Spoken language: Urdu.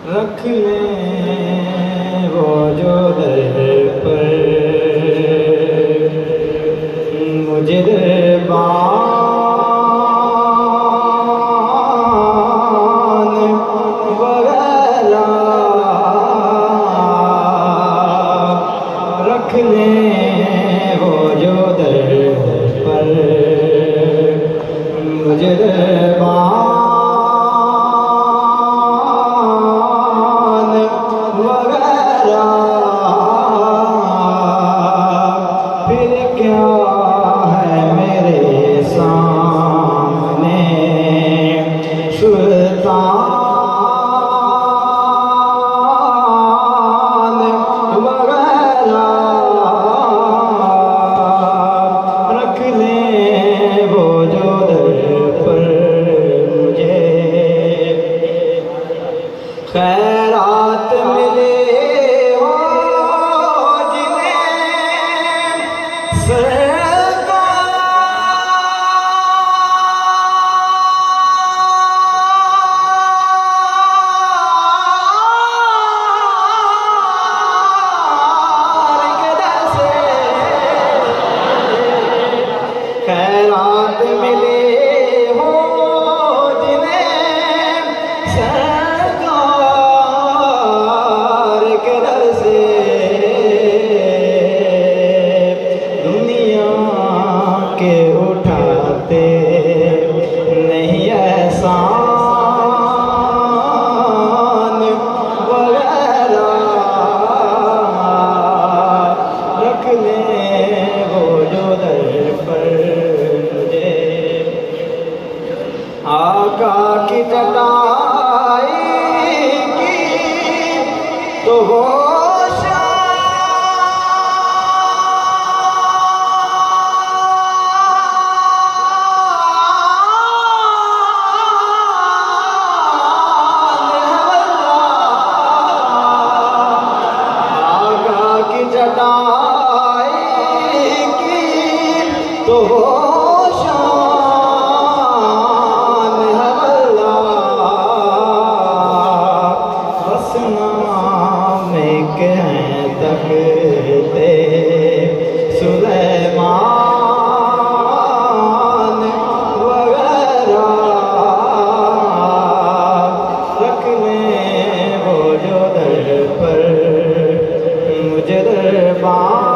رکھ لیں وہ جو در پر مجھے دربان وغیرہ رکھ لیں وہ جو در پر مجھے دربان پھر کیا ہے میرے سامنے سلطان وغیرہ رکھ لیں وہ جو در پر مجھے خیرات ملے خیرات ملے ہو جنہیں سرکار کے در سے دنیا کے اٹھاتے نہیں احسان وغیرہ رکھ لیں وہ جو در پر آقا کی چٹائی کی تو وہ آقا کی چٹائی کی تو وہ تختے سلیمان وغیرہ رکھ لیں وہ جو در پر مجھے دربان